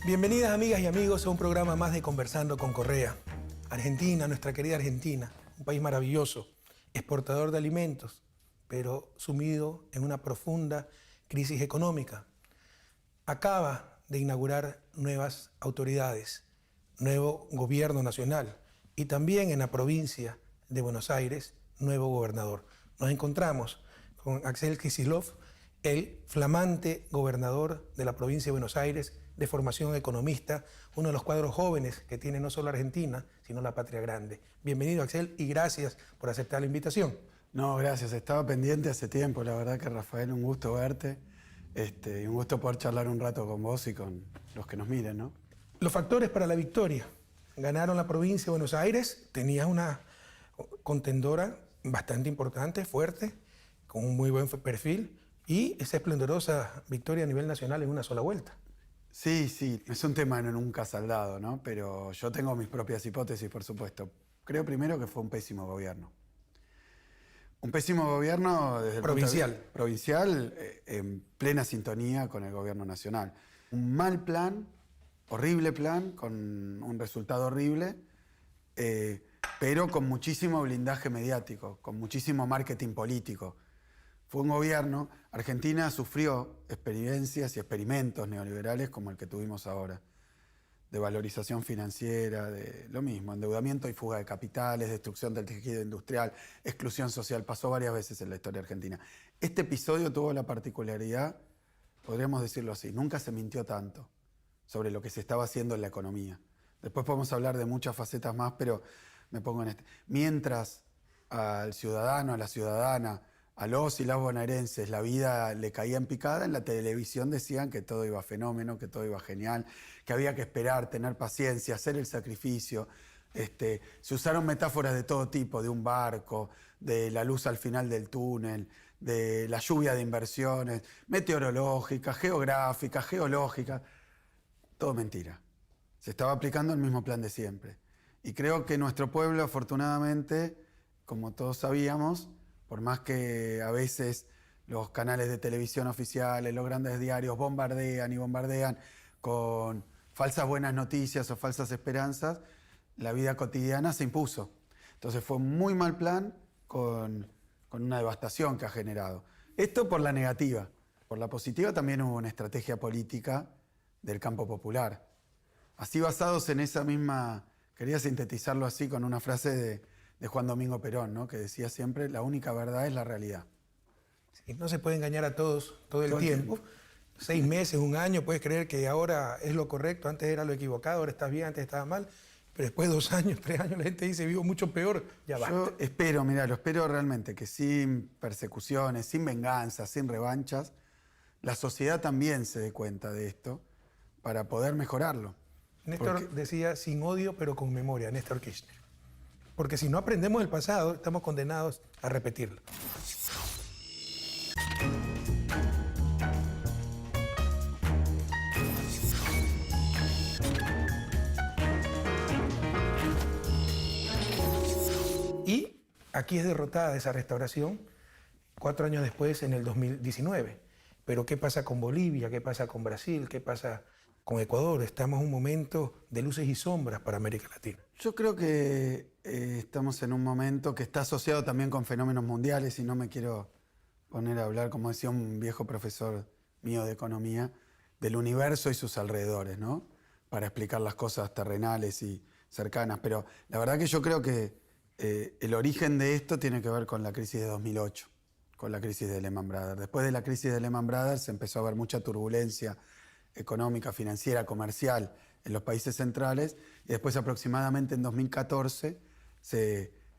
Bienvenidas amigas y amigos a un programa más de Conversando con Correa. Argentina, nuestra querida Argentina, un país maravilloso, exportador de alimentos, pero sumido en una profunda crisis económica. Acaba de inaugurar nuevas autoridades, nuevo gobierno nacional y también en la provincia de Buenos Aires, nuevo gobernador. Nos encontramos con Axel Kicillof, el flamante gobernador de la provincia de Buenos Aires, de formación economista, uno de los cuadros jóvenes que tiene no solo Argentina, sino la patria grande. Bienvenido, Axel, y gracias por aceptar la invitación. No, gracias. Estaba pendiente hace tiempo. La verdad que, Rafael, un gusto verte. Y un gusto poder charlar un rato con vos y con los que nos miren, ¿no? Los factores para la victoria. Ganaron la provincia de Buenos Aires, tenías una contendora bastante importante, fuerte, con un muy buen perfil, y esa esplendorosa victoria a nivel nacional en una sola vuelta. Sí, es un tema nunca saldado, ¿no? Pero yo tengo mis propias hipótesis, por supuesto. Creo primero que fue un pésimo gobierno. Un pésimo gobierno desde el provincial, en plena sintonía con el gobierno nacional. Un mal plan, horrible plan, con un resultado horrible, pero con muchísimo blindaje mediático, con muchísimo marketing político. Fue un gobierno, Argentina sufrió experiencias y experimentos neoliberales como el que tuvimos ahora, de valorización financiera, de lo mismo, endeudamiento y fuga de capitales, destrucción del tejido industrial, exclusión social, pasó varias veces en la historia argentina. Este episodio tuvo la particularidad, podríamos decirlo así, nunca se mintió tanto sobre lo que se estaba haciendo en la economía. Después podemos hablar de muchas facetas más, pero me pongo en este. Mientras al ciudadano, a la ciudadana, a los y las bonaerenses la vida le caía en picada, en la televisión decían que todo iba fenómeno, que todo iba genial, que había que esperar, tener paciencia, hacer el sacrificio. Se usaron metáforas de todo tipo, de un barco, de la luz al final del túnel, de la lluvia de inversiones, meteorológica, geográfica, geológica. Todo mentira. Se estaba aplicando el mismo plan de siempre. Y creo que nuestro pueblo, afortunadamente, como todos sabíamos, por más que a veces los canales de televisión oficiales, los grandes diarios bombardean y bombardean con falsas buenas noticias o falsas esperanzas, la vida cotidiana se impuso. Entonces fue un muy mal plan con una devastación que ha generado. Esto por la negativa. Por la positiva también hubo una estrategia política del campo popular. Así, basados en esa misma, quería sintetizarlo así con una frase de Juan Domingo Perón, ¿no? Que decía siempre, la única verdad es la realidad. Sí, no se puede engañar a todos todo el tiempo. 6 meses, un año, puedes creer que ahora es lo correcto, antes era lo equivocado, ahora estás bien, antes estaba mal, pero después de 2 años, 3 años, la gente dice, vivo mucho peor, ya basta. Yo espero, lo espero realmente, que sin persecuciones, sin venganzas, sin revanchas, la sociedad también se dé cuenta de esto para poder mejorarlo. Néstor decía, sin odio, pero con memoria, Néstor Kirchner. Porque si no aprendemos del pasado, estamos condenados a repetirlo. Y aquí es derrotada esa restauración 4 años después, en el 2019. Pero ¿qué pasa con Bolivia? ¿Qué pasa con Brasil? ¿Qué pasa con Ecuador? Estamos en un momento de luces y sombras para América Latina. Yo creo que estamos en un momento que está asociado también con fenómenos mundiales y no me quiero poner a hablar, como decía un viejo profesor mío de economía, del universo y sus alrededores, ¿no? Para explicar las cosas terrenales y cercanas. Pero la verdad que yo creo que el origen de esto tiene que ver con la crisis de 2008, con la crisis de Lehman Brothers. Después de la crisis de Lehman Brothers se empezó a ver mucha turbulencia económica, financiera, comercial en los países centrales, y después aproximadamente en 2014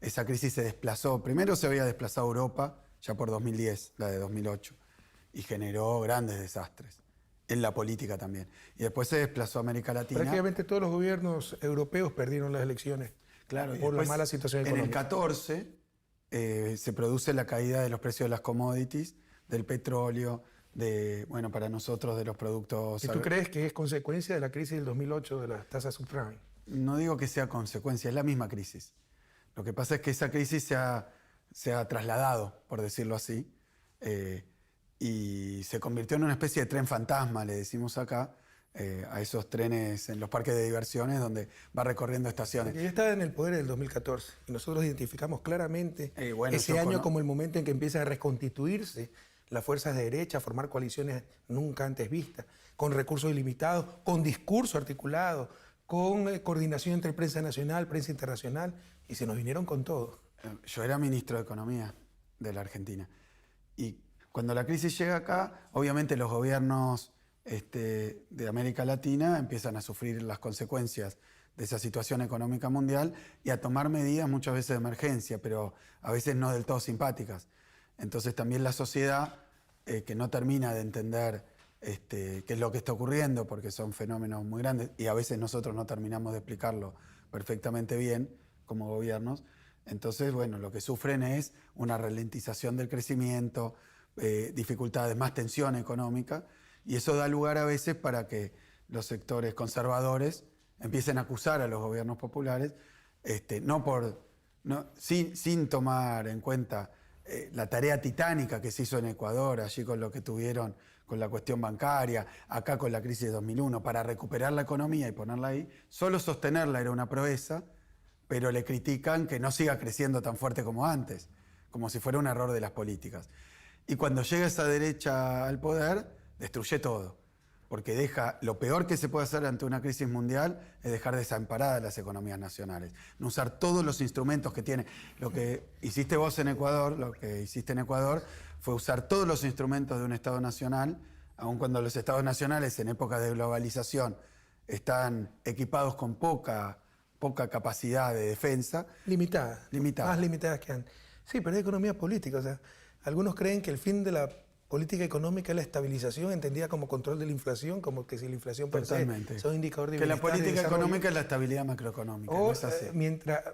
esa crisis se desplazó. Primero se había desplazado Europa, ya por 2010, la de 2008, y generó grandes desastres en la política también. Y después se desplazó a América Latina. Prácticamente todos los gobiernos europeos perdieron las elecciones, claro, por la mala situación económica. En el 14 se produce la caída de los precios de las commodities, del petróleo, para nosotros de los productos... ¿Y tú crees que es consecuencia de la crisis del 2008 de las tasas subprime? No digo que sea consecuencia, es la misma crisis. Lo que pasa es que esa crisis se ha trasladado, por decirlo así, y se convirtió en una especie de tren fantasma, le decimos acá, a esos trenes en los parques de diversiones donde va recorriendo estaciones. Porque yo estaba en el poder en el 2014 y nosotros identificamos claramente ese año como el momento en que empiezan a reconstituirse las fuerzas de derecha, a formar coaliciones nunca antes vistas, con recursos ilimitados, con discurso articulado, con coordinación entre prensa nacional, prensa internacional, y se nos vinieron con todo. Yo era ministro de Economía de la Argentina y cuando la crisis llega acá, obviamente los gobiernos de América Latina empiezan a sufrir las consecuencias de esa situación económica mundial y a tomar medidas muchas veces de emergencia, pero a veces no del todo simpáticas. Entonces también la sociedad, que no termina de entender qué es lo que está ocurriendo, porque son fenómenos muy grandes y a veces nosotros no terminamos de explicarlo perfectamente bien como gobiernos, entonces, bueno, lo que sufren es una ralentización del crecimiento, dificultades, más tensión económica, y eso da lugar a veces para que los sectores conservadores empiecen a acusar a los gobiernos populares, sin tomar en cuenta la tarea titánica que se hizo en Ecuador, allí con lo que tuvieron con la cuestión bancaria, acá con la crisis de 2001, para recuperar la economía y ponerla ahí. Solo sostenerla era una proeza, pero le critican que no siga creciendo tan fuerte como antes, como si fuera un error de las políticas. Y cuando llega esa derecha al poder, destruye todo, porque deja, lo peor que se puede hacer ante una crisis mundial es dejar desamparadas las economías nacionales, no usar todos los instrumentos que tiene. Lo que hiciste vos en Ecuador, lo que hiciste en Ecuador fue usar todos los instrumentos de un Estado nacional, aun cuando los Estados nacionales en épocas de globalización están equipados con poca capacidad de defensa. Limitada. Más limitadas que antes. Sí, pero es economía política. O sea, algunos creen que el fin de la política económica es la estabilización, entendida como control de la inflación, como que si la inflación per se son indicador de que la bienestar, política económica es la estabilidad macroeconómica. O no es así. Mientras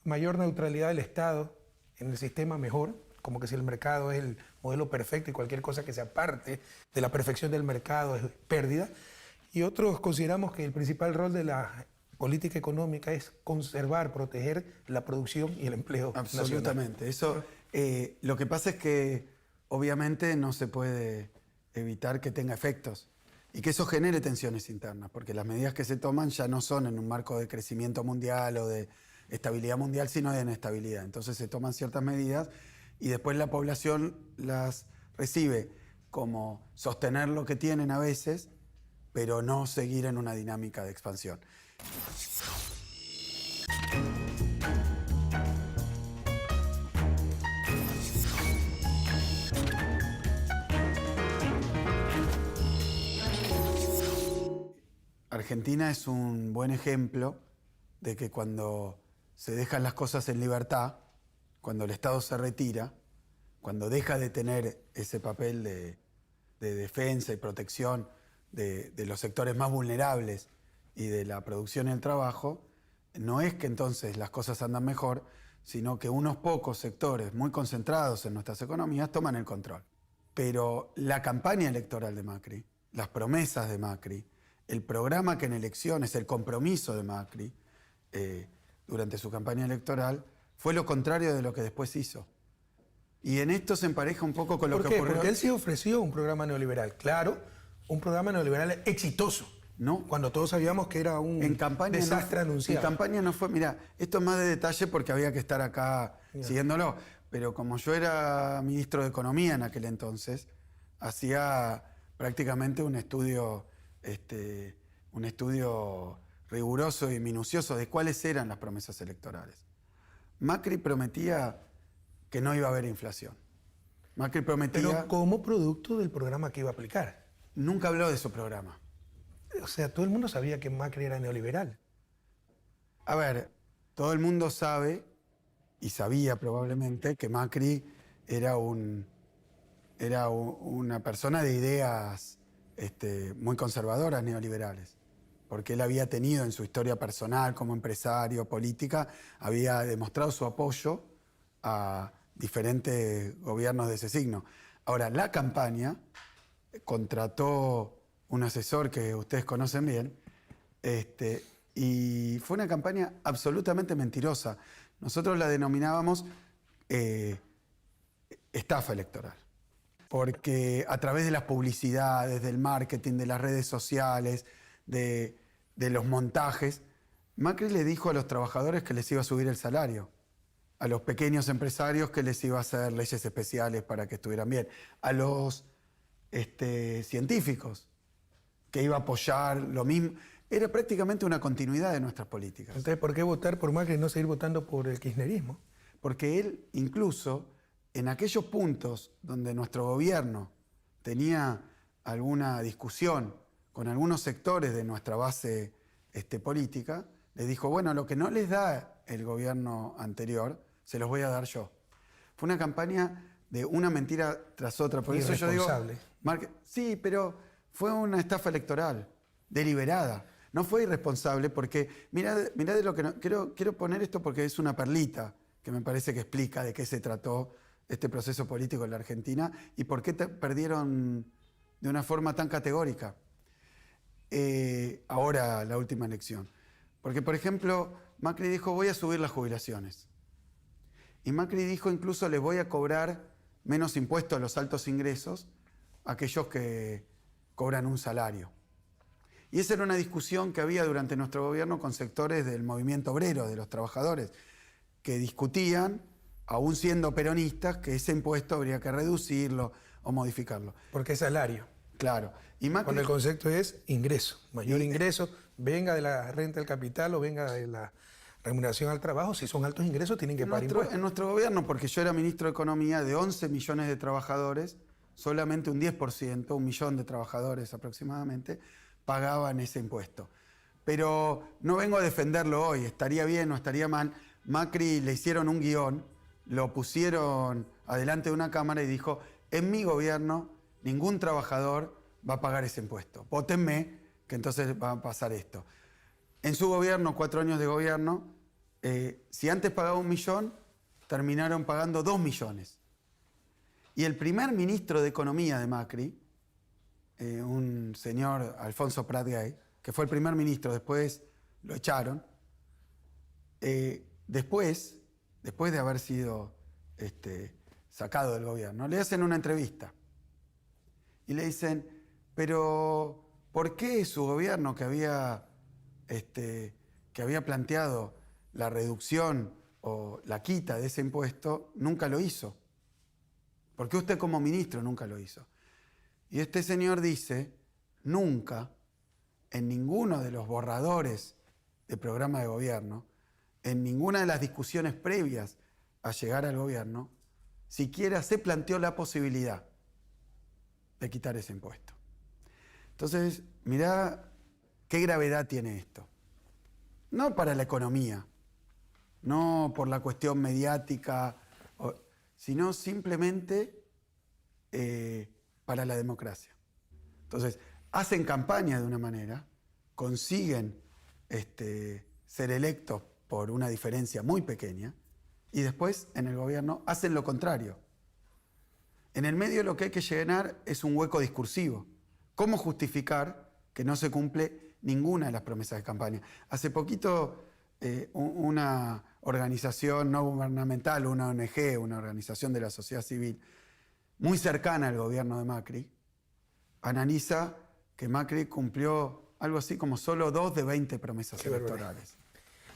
mayor neutralidad del Estado en el sistema, mejor, como que si el mercado es el modelo perfecto y cualquier cosa que se aparte de la perfección del mercado es pérdida. Y otros consideramos que el principal rol de la política económica es conservar, proteger la producción y el empleo Absolutamente. nacional. Eso, lo que pasa es que obviamente no se puede evitar que tenga efectos y que eso genere tensiones internas, porque las medidas que se toman ya no son en un marco de crecimiento mundial o de estabilidad mundial, sino de inestabilidad. Entonces se toman ciertas medidas y después la población las recibe como sostener lo que tienen a veces, pero no seguir en una dinámica de expansión. Argentina es un buen ejemplo de que cuando se dejan las cosas en libertad, cuando el Estado se retira, cuando deja de tener ese papel de defensa y protección de los sectores más vulnerables y de la producción y el trabajo, no es que entonces las cosas andan mejor, sino que unos pocos sectores muy concentrados en nuestras economías toman el control. Pero la campaña electoral de Macri, las promesas de Macri, el programa que en elecciones, el compromiso de Macri durante su campaña electoral, fue lo contrario de lo que después hizo. Y en esto se empareja un poco con lo que ocurrió. Porque él sí ofreció un programa neoliberal, claro, un programa neoliberal exitoso. No. Cuando todos sabíamos que era un desastre anunciado. En campaña no fue, mira, esto es más de detalle porque había que estar acá siguiéndolo, pero como yo era ministro de Economía en aquel entonces, hacía prácticamente un estudio riguroso y minucioso de cuáles eran las promesas electorales. Macri prometía que no iba a haber inflación. Macri prometía... Pero como producto del programa que iba a aplicar. Nunca habló de su programa. O sea, todo el mundo sabía que Macri era neoliberal. A ver, todo el mundo sabe, y sabía probablemente, que Macri era una persona de ideas muy conservadoras, neoliberales. Porque él había tenido en su historia personal, como empresario, política, había demostrado su apoyo a diferentes gobiernos de ese signo. Ahora, la campaña contrató un asesor que ustedes conocen bien, y fue una campaña absolutamente mentirosa. Nosotros la denominábamos estafa electoral, porque a través de las publicidades, del marketing, de las redes sociales, de los montajes. Macri le dijo a los trabajadores que les iba a subir el salario, a los pequeños empresarios que les iba a hacer leyes especiales para que estuvieran bien, a los científicos que iba a apoyar lo mismo. Era prácticamente una continuidad de nuestras políticas. Entonces, ¿por qué votar por Macri y no seguir votando por el kirchnerismo? Porque él, incluso, en aquellos puntos donde nuestro gobierno tenía alguna discusión con algunos sectores de nuestra base política, le dijo, bueno, lo que no les da el gobierno anterior, se los voy a dar yo. Fue una campaña de una mentira tras otra. Por eso yo digo, sí, pero fue una estafa electoral, deliberada. No fue irresponsable porque, mirá de lo que no, quiero poner esto porque es una perlita que me parece que explica de qué se trató este proceso político en la Argentina y por qué perdieron de una forma tan categórica ahora la última elección. Porque, por ejemplo, Macri dijo, voy a subir las jubilaciones. Y Macri dijo, incluso les voy a cobrar menos impuestos a los altos ingresos a aquellos que cobran un salario. Y esa era una discusión que había durante nuestro gobierno con sectores del movimiento obrero, de los trabajadores, que discutían, aún siendo peronistas, que ese impuesto habría que reducirlo o modificarlo. Porque es salario. Claro. Y Macri, cuando el concepto es ingreso, mayor ingreso, venga de la renta del capital o venga de la remuneración al trabajo, si son altos ingresos tienen que pagar impuestos. En nuestro gobierno, porque yo era ministro de Economía, de 11 millones de trabajadores, solamente un 10%, 1 millón de trabajadores aproximadamente, pagaban ese impuesto. Pero no vengo a defenderlo hoy, estaría bien o estaría mal. Macri le hicieron un guión, lo pusieron adelante de una cámara y dijo, en mi gobierno ningún trabajador va a pagar ese impuesto. Vótenme, que entonces va a pasar esto. En su gobierno, 4 años de gobierno, si antes pagaba 1 millón, terminaron pagando 2 millones. Y el primer ministro de Economía de Macri, un señor Alfonso Prat Gay, que fue el primer ministro, después lo echaron, después de haber sido sacado del gobierno, le hacen una entrevista y le dicen, pero ¿por qué su gobierno que había planteado la reducción o la quita de ese impuesto nunca lo hizo? ¿Por qué usted como ministro nunca lo hizo? Y este señor dice, nunca, en ninguno de los borradores de programa de gobierno, en ninguna de las discusiones previas a llegar al gobierno, siquiera se planteó la posibilidad de quitar ese impuesto. Entonces, mirá qué gravedad tiene esto. No para la economía, no por la cuestión mediática, sino simplemente para la democracia. Entonces, hacen campaña de una manera, consiguen ser electos por una diferencia muy pequeña y después en el gobierno hacen lo contrario. En el medio lo que hay que llenar es un hueco discursivo. ¿Cómo justificar que no se cumple ninguna de las promesas de campaña? Hace poquito una organización no gubernamental, una ONG, una organización de la sociedad civil, muy cercana al gobierno de Macri, analiza que Macri cumplió algo así como solo 2 de 20 promesas electorales.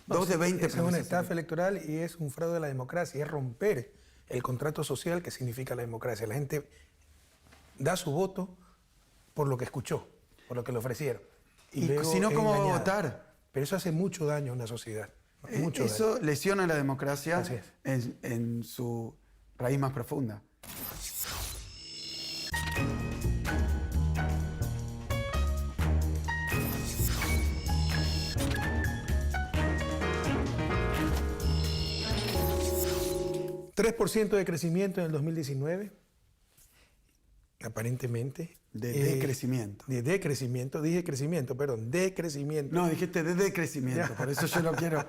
2 de 20 promesas. Es una estafa electoral y es un fraude de la democracia, es romper el contrato social que significa la democracia. La gente da su voto por lo que escuchó, por lo que le ofrecieron. Y si no, ¿cómo va a votar? Pero eso hace mucho daño a una sociedad. Eso daño. Lesiona a la democracia en su raíz más profunda. ¿3% de crecimiento en el 2019? Aparentemente. De decrecimiento. De decrecimiento, dije crecimiento, perdón, decrecimiento. No, dijiste de decrecimiento, por eso yo lo quiero.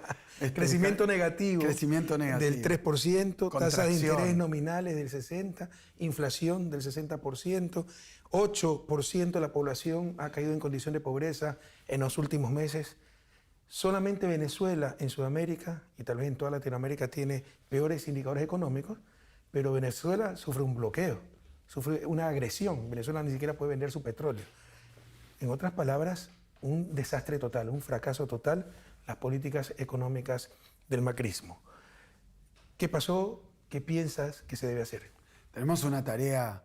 Crecimiento negativo. Crecimiento negativo. Del 3%, tasas de interés nominales del 60%, inflación del 60%, 8% de la población ha caído en condición de pobreza en los últimos meses. Solamente Venezuela en Sudamérica y tal vez en toda Latinoamérica tiene peores indicadores económicos, pero Venezuela sufre un bloqueo, sufre una agresión. Venezuela ni siquiera puede vender su petróleo. En otras palabras, un desastre total, un fracaso total, las políticas económicas del macrismo. ¿Qué pasó? ¿Qué piensas que se debe hacer? Tenemos una tarea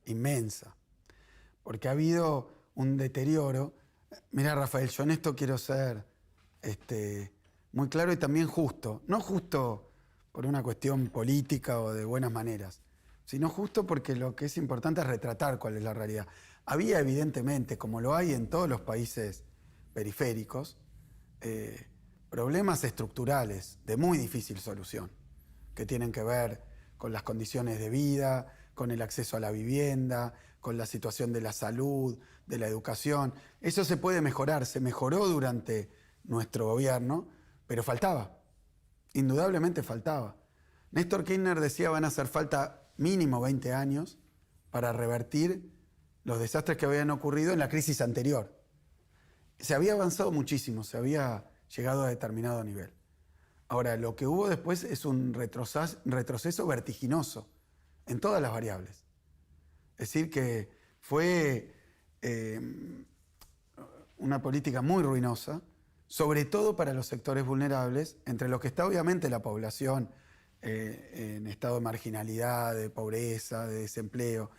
inmensa, porque ha habido un deterioro. Mira, Rafael, yo en esto quiero ser muy claro y también justo. No justo por una cuestión política o de buenas maneras, sino justo porque lo que es importante es retratar cuál es la realidad. Había evidentemente, como lo hay en todos los países periféricos, problemas estructurales de muy difícil solución, que tienen que ver con las condiciones de vida, con el acceso a la vivienda, con la situación de la salud, de la educación. Eso se puede mejorar, se mejoró durante nuestro gobierno, pero faltaba, indudablemente faltaba. Néstor Kirchner decía van a hacer falta mínimo 20 años para revertir los desastres que habían ocurrido en la crisis anterior. Se había avanzado muchísimo, se había llegado a determinado nivel. Ahora, lo que hubo después es un retroceso vertiginoso en todas las variables. Es decir, que fue una política muy ruinosa, sobre todo para los sectores vulnerables, entre los que está obviamente la población en estado de marginalidad, de pobreza, de desempleo.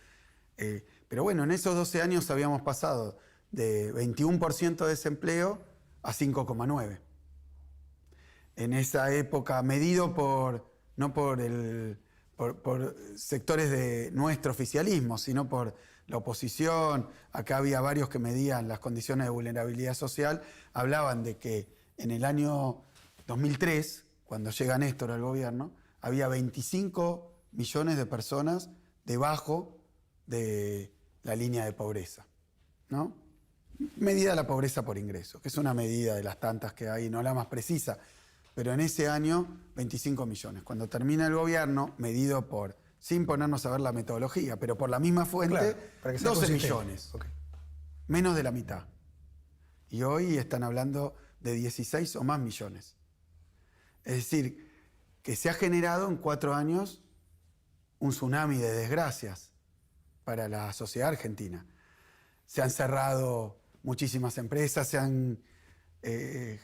Pero bueno, en esos 12 años habíamos pasado de 21% de desempleo a 5,9%. En esa época, medido no por sectores de nuestro oficialismo, sino por la oposición. Acá había varios que medían las condiciones de vulnerabilidad social. Hablaban de que en el año 2003, cuando llega Néstor al gobierno, había 25 millones de personas debajo de la línea de pobreza, ¿no? Medida la pobreza por ingreso, que es una medida de las tantas que hay, no la más precisa, pero en ese año 25 millones. Cuando termina el gobierno, medido por, sin ponernos a ver la metodología, pero por la misma fuente, claro, para que sea 12 consistente. millones, Okay. Menos de la mitad. Y hoy están hablando de 16 o más millones. Es decir, que se ha generado en 4 años un tsunami de desgracias para la sociedad argentina. Se han cerrado muchísimas empresas, se han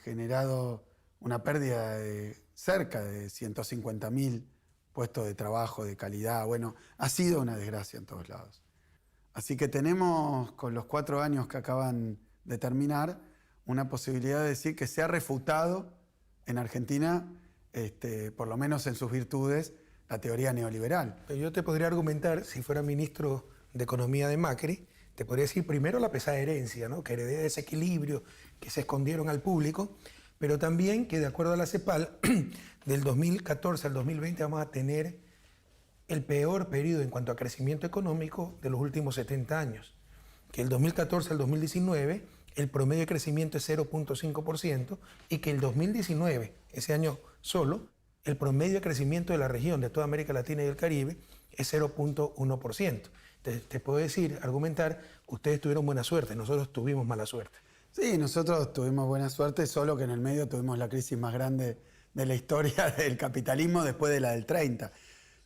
generado una pérdida de cerca de 150.000 puestos de trabajo de calidad. Bueno, ha sido una desgracia en todos lados. Así que tenemos, con los 4 años que acaban de terminar, una posibilidad de decir que se ha refutado en Argentina, por lo menos en sus virtudes, la teoría neoliberal. Pero yo te podría argumentar, si fuera ministro de Economía de Macri, te podría decir primero la pesada herencia, ¿no? Que heredé desequilibrio, que se escondieron al público, pero también que de acuerdo a la CEPAL, del 2014 al 2020 vamos a tener el peor periodo en cuanto a crecimiento económico de los últimos 70 años. Que el 2014 al 2019 el promedio de crecimiento es 0.5% y que el 2019, ese año solo, el promedio de crecimiento de la región de toda América Latina y el Caribe es 0.1%. Te puedo decir, argumentar, ustedes tuvieron buena suerte, nosotros tuvimos mala suerte. Sí, nosotros tuvimos buena suerte, solo que en el medio tuvimos la crisis más grande de la historia del capitalismo después de la del 30.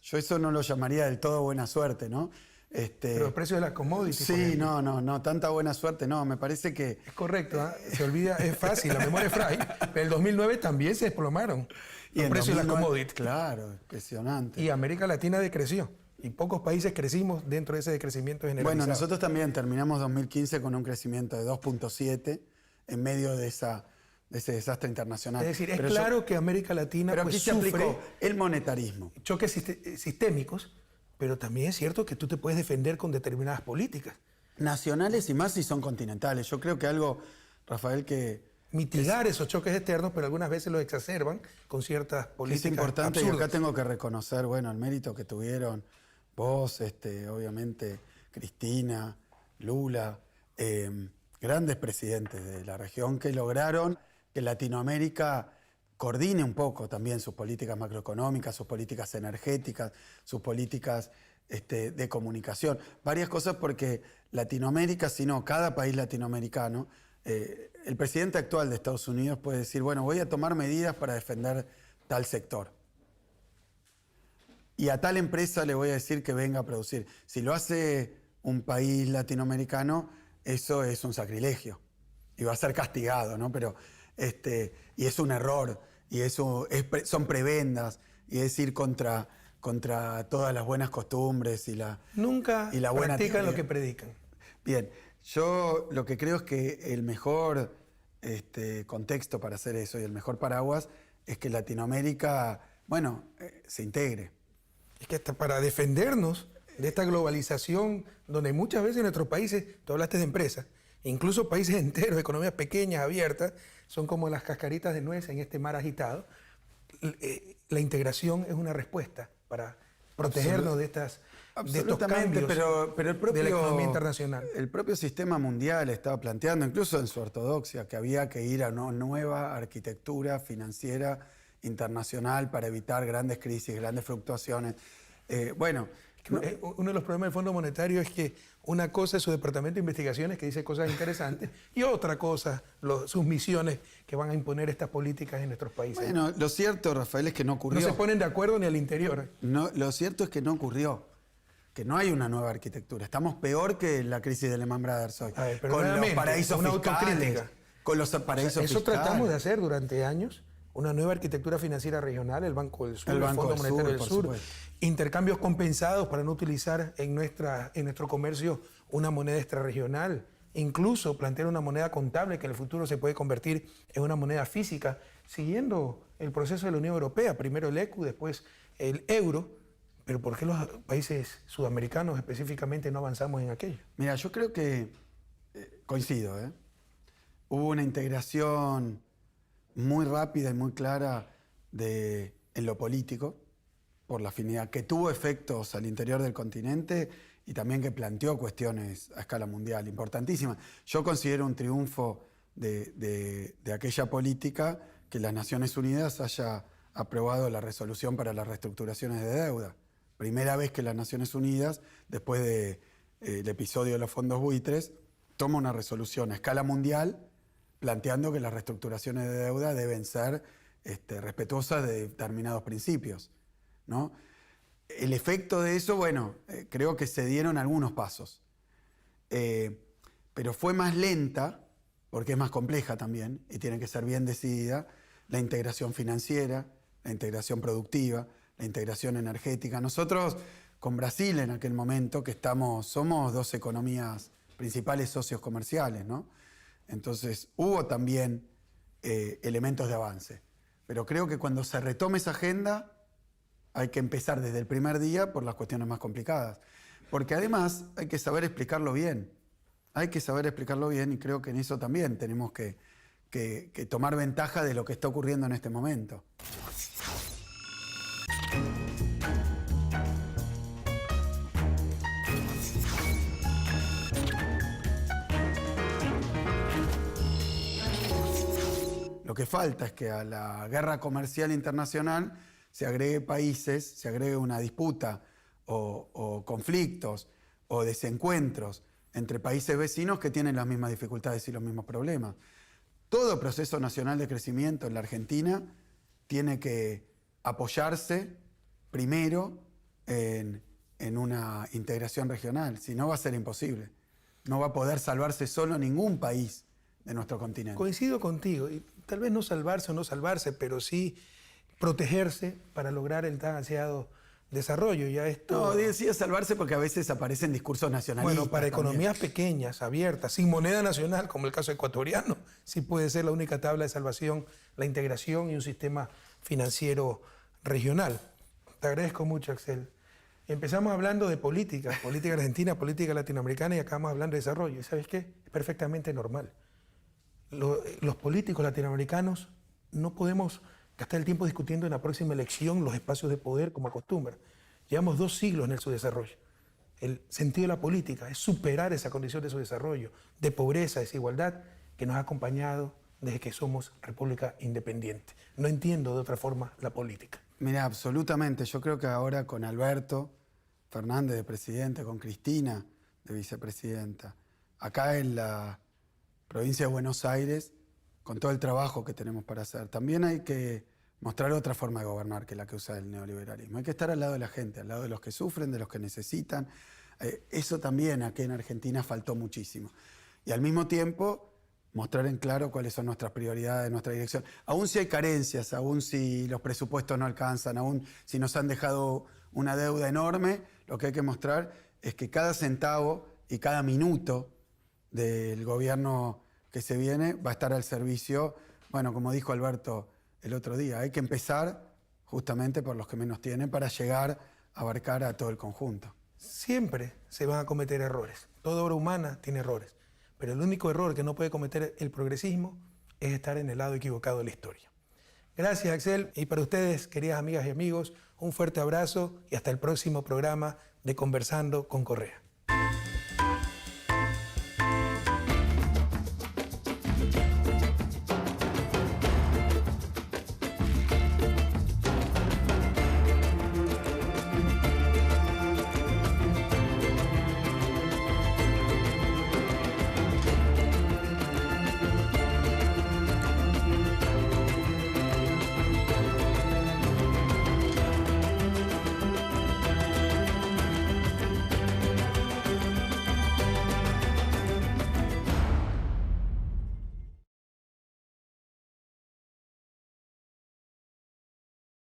Yo eso no lo llamaría del todo buena suerte, ¿no? Pero el precio de las commodities. Sí, no, tanta buena suerte, no, me parece que... Es correcto, ¿eh? Se olvida, es fácil, la memoria es frágil, pero el 2009 también se desplomaron los precios de las commodities. Claro, impresionante. Y América Latina decreció, y pocos países crecimos dentro de ese decrecimiento generalizado. Bueno, nosotros también terminamos 2015 con un crecimiento de 2.7 en medio de ese desastre internacional. Es decir, claro que América Latina pero aquí se sufre aplicó el monetarismo. Choques sistémicos, pero también es cierto que tú te puedes defender con determinadas políticas. Nacionales y más si son continentales. Yo creo que algo, Rafael, que... Mitigar esos choques externos, pero algunas veces los exacerban con ciertas políticas es importante absurdas. Y acá tengo que reconocer, bueno, el mérito que tuvieron vos, obviamente, Cristina, Lula, grandes presidentes de la región que lograron que Latinoamérica coordine un poco también sus políticas macroeconómicas, sus políticas energéticas, sus políticas de comunicación. Varias cosas porque Latinoamérica, sino cada país latinoamericano, el presidente actual de Estados Unidos puede decir, bueno, voy a tomar medidas para defender tal sector. Y a tal empresa le voy a decir que venga a producir. Si lo hace un país latinoamericano, eso es un sacrilegio. y va a ser castigado, ¿no? Pero, y es un error, y eso son prebendas, y es ir contra todas las buenas costumbres y la Nunca buena practican teoría. lo que predican. Bien, yo lo que creo es que el mejor contexto para hacer eso y el mejor paraguas es que Latinoamérica, bueno, se integre. Es que hasta para defendernos de esta globalización, donde muchas veces en nuestros países, tú hablaste de empresas, incluso países enteros, economías pequeñas, abiertas, son como las cascaritas de nuez en este mar agitado. La integración es una respuesta para protegernos de estos cambios pero el propio, de la economía internacional. El propio sistema mundial estaba planteando, incluso en su ortodoxia, que había que ir a una nueva arquitectura financiera internacional para evitar grandes crisis, grandes fluctuaciones. Uno de los problemas del Fondo Monetario es que una cosa es su departamento de investigaciones que dice cosas interesantes y otra cosa sus misiones que van a imponer estas políticas en nuestros países. Bueno, lo cierto, Rafael, es que no ocurrió. No se ponen de acuerdo ni al interior. No, lo cierto es que no ocurrió. Que no hay una nueva arquitectura. Estamos peor que la crisis de Lehman Brothers hoy. Con los paraísos fiscales. Con los paraísos fiscales. Eso tratamos de hacer durante años. Una nueva arquitectura financiera regional, el Banco del Sur, el Fondo Monetario del Sur, intercambios compensados para no utilizar en nuestro comercio una moneda extrarregional, incluso plantear una moneda contable que en el futuro se puede convertir en una moneda física, siguiendo el proceso de la Unión Europea, primero el ECU, después el euro. Pero ¿por qué los países sudamericanos específicamente no avanzamos en aquello? Mira, yo creo que coincido, hubo una integración muy rápida y muy clara en lo político, por la afinidad, que tuvo efectos al interior del continente y también que planteó cuestiones a escala mundial importantísimas. Yo considero un triunfo de aquella política que las Naciones Unidas haya aprobado la resolución para las reestructuraciones de deuda. Primera vez que las Naciones Unidas, después del episodio de los fondos buitres, toma una resolución a escala mundial planteando que las reestructuraciones de deuda deben ser respetuosas de determinados principios, ¿no? El efecto de eso, creo que se dieron algunos pasos, pero fue más lenta, porque es más compleja también, y tiene que ser bien decidida, la integración financiera, la integración productiva, la integración energética. Nosotros, con Brasil en aquel momento, somos dos economías principales socios comerciales, ¿no? Entonces, hubo también elementos de avance. Pero creo que cuando se retome esa agenda, hay que empezar desde el primer día por las cuestiones más complicadas. Porque además hay que saber explicarlo bien. Hay que saber explicarlo bien y creo que en eso también tenemos que tomar ventaja de lo que está ocurriendo en este momento. Lo que falta es que a la guerra comercial internacional se agregue países, se agregue una disputa o conflictos o desencuentros entre países vecinos que tienen las mismas dificultades y los mismos problemas. Todo proceso nacional de crecimiento en la Argentina tiene que apoyarse primero en una integración regional, si no va a ser imposible. No va a poder salvarse solo ningún país de nuestro continente. Coincido contigo, y tal vez no salvarse o no salvarse, pero sí protegerse para lograr el tan ansiado desarrollo. No, decía salvarse porque a veces aparecen discursos nacionalistas. Bueno, para también. economías pequeñas, abiertas, sin moneda nacional, como el caso ecuatoriano, sí puede ser la única tabla de salvación, la integración y un sistema financiero regional. Te agradezco mucho, Axel. Empezamos hablando de política argentina, política latinoamericana y acabamos hablando de desarrollo. ¿Y sabes qué? Es perfectamente normal. Los políticos latinoamericanos no podemos gastar el tiempo discutiendo en la próxima elección los espacios de poder como acostumbra. Llevamos 2 siglos en el subdesarrollo. El sentido de la política es superar esa condición de subdesarrollo, de pobreza, desigualdad, que nos ha acompañado desde que somos república independiente. No entiendo de otra forma la política. Mira, absolutamente. Yo creo que ahora con Alberto Fernández de presidente, con Cristina de vicepresidenta, acá en la provincia de Buenos Aires, con todo el trabajo que tenemos para hacer, también hay que mostrar otra forma de gobernar que la que usa el neoliberalismo. Hay que estar al lado de la gente, al lado de los que sufren, de los que necesitan. Eso también aquí en Argentina faltó muchísimo. Y al mismo tiempo mostrar en claro cuáles son nuestras prioridades, nuestra dirección. Aún si hay carencias, aún si los presupuestos no alcanzan, aún si nos han dejado una deuda enorme, lo que hay que mostrar es que cada centavo y cada minuto del gobierno que se viene va a estar al servicio, bueno, como dijo Alberto el otro día, hay que empezar justamente por los que menos tienen para llegar a abarcar a todo el conjunto. Siempre se van a cometer errores. Toda obra humana tiene errores. Pero el único error que no puede cometer el progresismo es estar en el lado equivocado de la historia. Gracias, Axel. Y para ustedes, queridas amigas y amigos, un fuerte abrazo y hasta el próximo programa de Conversando con Correa.